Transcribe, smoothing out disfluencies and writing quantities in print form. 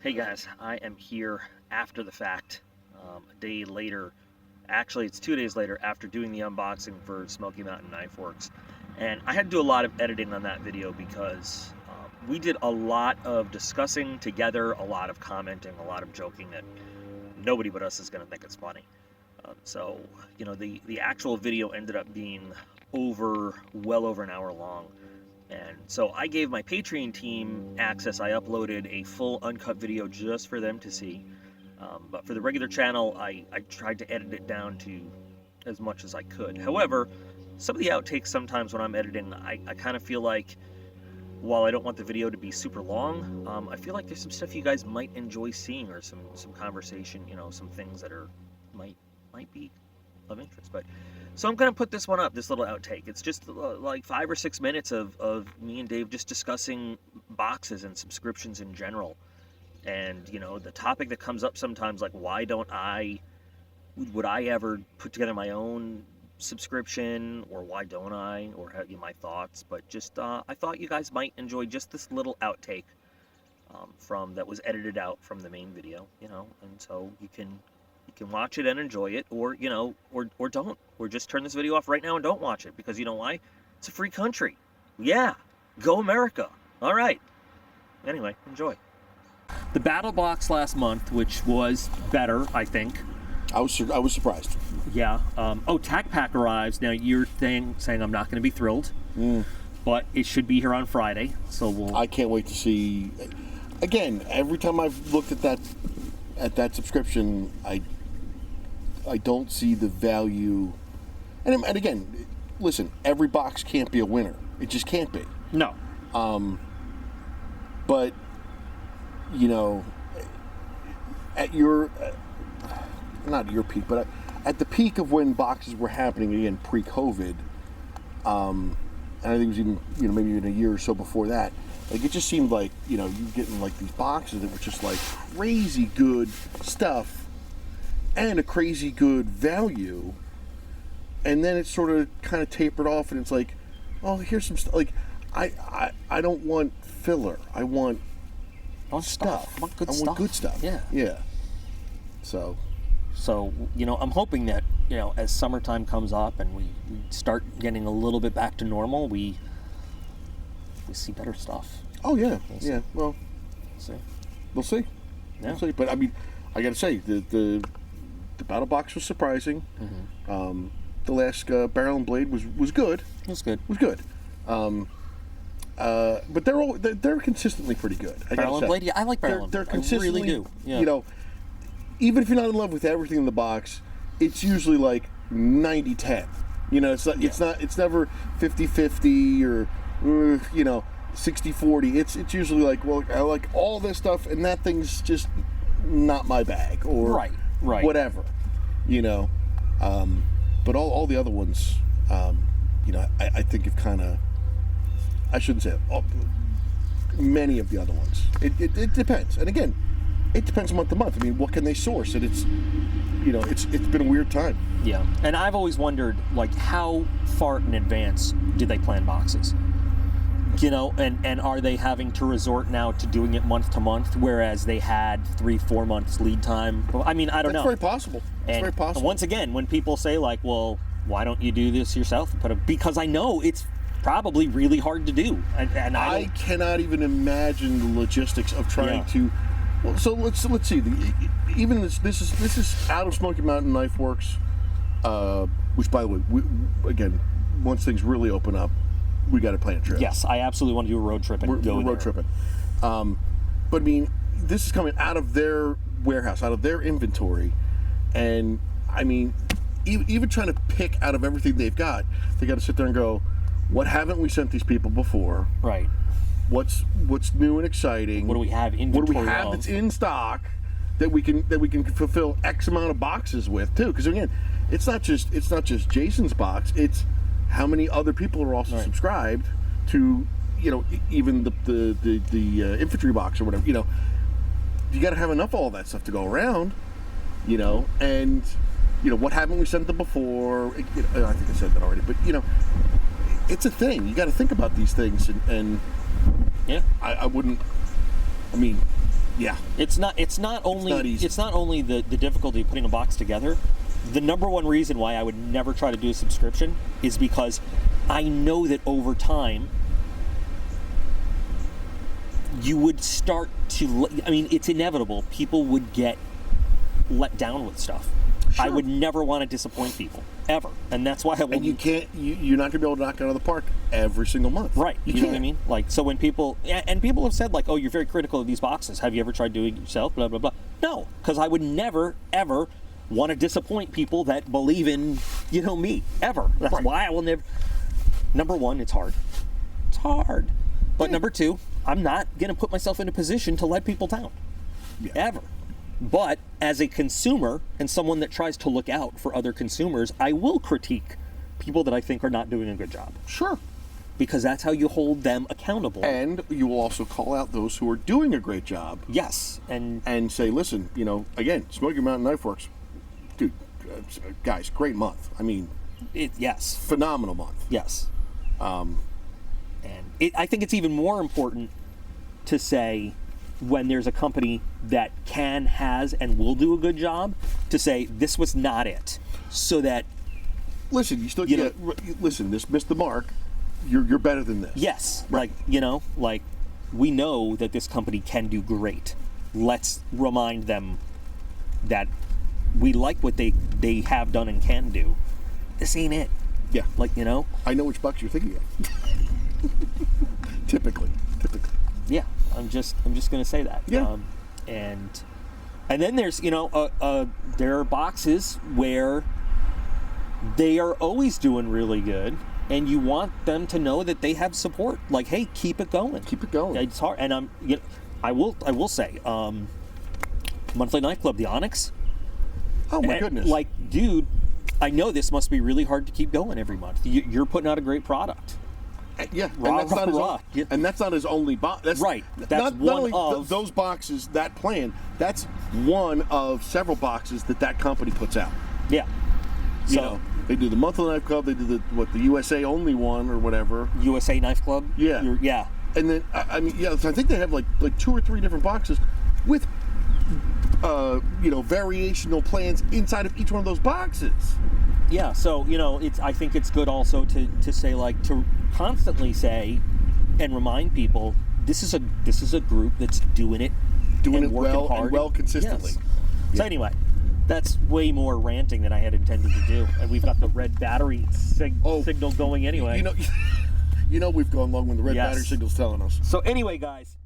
Hey guys, I am here after the fact, a day later. Actually, it's 2 days later after doing the unboxing for Smoky Mountain Knife Works. And I had to do a lot of editing on that video because we did a lot of discussing together, a lot of commenting, a lot of joking that nobody but us is going to think it's funny. So, the actual video ended up being well over an hour long. And so I gave my Patreon team access. I uploaded a full uncut video just for them to see. But for the regular channel, I tried to edit it down to as much as I could. However, some of the outtakes sometimes when I'm editing, I kind of feel like, while I don't want the video to be super long, I feel like there's some stuff you guys might enjoy seeing, or some conversation, some things that might be of interest. So I'm going to put this one up, this little outtake. It's just like 5 or 6 minutes of me and Dave just discussing boxes and subscriptions in general. And, the topic that comes up sometimes, like, why don't would I ever put together my own subscription, or why don't I, or have my thoughts. But just, I thought you guys might enjoy just this little outtake that was edited out from the main video, and so you can watch it and enjoy it, or or don't, or just turn this video off right now and don't watch it, because you know why? It's a free country. Yeah, go America. All right. Anyway, enjoy. The battle box last month, which was better, I think. I was surprised. Yeah. Outtake pack arrives now. You're saying I'm not going to be thrilled, but it should be here on Friday. So I can't wait to see. Again, every time I've looked at that subscription, I don't see the value. And again, listen, every box can't be a winner. It just can't be. No. But at your not at your peak, but at the peak of when boxes were happening again pre-COVID, and I think it was even maybe even a year or so before that. Like, it just seemed like you getting like these boxes that were just like crazy good stuff and a crazy good value, and then it sort of kind of tapered off, and it's like, oh, here's some stuff. Like, I don't want filler. I want stuff. I want good stuff. I want good stuff. Yeah. So I'm hoping that as summertime comes up and we start getting a little bit back to normal, we see better stuff. Oh yeah, We'll We'll see. Yeah. We'll see. But I mean, I got to say the battle box was surprising. Mm-hmm. The last barrel and blade was good. It was good. But they're consistently pretty good. Barrel and blade, yeah, I like barrel and blade. They're consistently, I really do. Yeah. Even if you're not in love with everything in the box, it's usually like 90-10. It's never 50-50 or 60-40. It's usually like, well, I like all this stuff, and that thing's just not my bag, or right. whatever. But all the other ones, I think have kind of, I shouldn't say it, many of the other ones. It depends, and again, it depends month to month. I mean, what can they source? And it's been a weird time. Yeah, and I've always wondered, like, how far in advance do they plan boxes? And are they having to resort now to doing it month to month, whereas they had 3-4 months lead time? I mean, I don't know. That's very possible. Very possible. Once again, when people say, like, well, why don't you do this yourself? Because I know it's probably really hard to do, and I cannot even imagine the logistics of trying to. Well, so let's see. Even this is out of Smoky Mountain Knife Works, which, by the way, again, once things really open up, we got to plan a trip. Yes, I absolutely want to do a road trip. We're road tripping. But I mean, this is coming out of their warehouse, out of their inventory, and I mean, even trying to pick out of everything they've got, they got to sit there and go, what haven't we sent these people before? Right. What's new and exciting? What do we have inventory? What do we have that's in stock that we can fulfill X amount of boxes with too? Because again, it's not just Jason's box. It's how many other people are also subscribed to even the infantry box or whatever. You got to have enough of all that stuff to go around. And what haven't we sent them before? I think I said that already, but it's a thing. You got to think about these things, and yeah, I wouldn't. I mean, Yeah. It's not only easy. it's not only the difficulty of putting a box together. The number one reason why I would never try to do a subscription is because I know that over time you would start to, I mean, it's inevitable. People would get let down with stuff. Sure. I would never want to disappoint people, ever. And that's why I won't. And you can't, you're not going to be able to knock it out of the park every single month. Right. You know can't. what I mean? Like, so when people, and people have said, like, oh, you're very critical of these boxes. Have you ever tried doing it yourself? Blah, blah, blah. No, because I would never, ever want to disappoint people that believe in, me, ever. That's Right. why I will never. Number one, it's hard. It's hard. But number two, I'm not going to put myself in a position to let people down. Yeah. Ever. But as a consumer and someone that tries to look out for other consumers, I will critique people that I think are not doing a good job. Sure. Because that's how you hold them accountable. And you will also call out those who are doing a great job. Yes. And say, listen, again, Smoky Mountain Knife Works, dude, guys, great month. I mean, yes. phenomenal month. Yes. I think it's even more important to say, when there's a company that can, has, and will do a good job, to say this was not it, so that listen, you still listen. This missed the mark. You're better than this. yes, Right. like we know that this company can do great. Let's remind them that we like what they have done and can do. This ain't it. Yeah. I know which box you're thinking of. Typically. Yeah, I'm just gonna say that. Yeah. And then there's there are boxes where they are always doing really good, and you want them to know that they have support. Like, hey, keep it going. Keep it going. It's hard, and I will say, Monthly Knife Club, the Onyx. Oh my goodness. Like, dude, I know this must be really hard to keep going every month. You're putting out a great product. Yeah, Yeah. and that's not his only box. That's Right. That's not one only of those boxes, that plan. That's one of several boxes that company puts out. Yeah. So They do the Monthly Knife Club. They do the USA only one or whatever. USA Knife Club. Yeah. Yeah. And then so I think they have like 2 or 3 different boxes with variational plans inside of each one of those boxes. Yeah, so I think it's good also to say, like, to constantly say and remind people this is a group that's doing it Doing working it well hard. and well consistently. Yes. Yeah. So anyway, that's way more ranting than I had intended to do, and we've got the red battery signal going anyway. We've gone long when the red Yes. battery signal's telling us. So anyway, guys.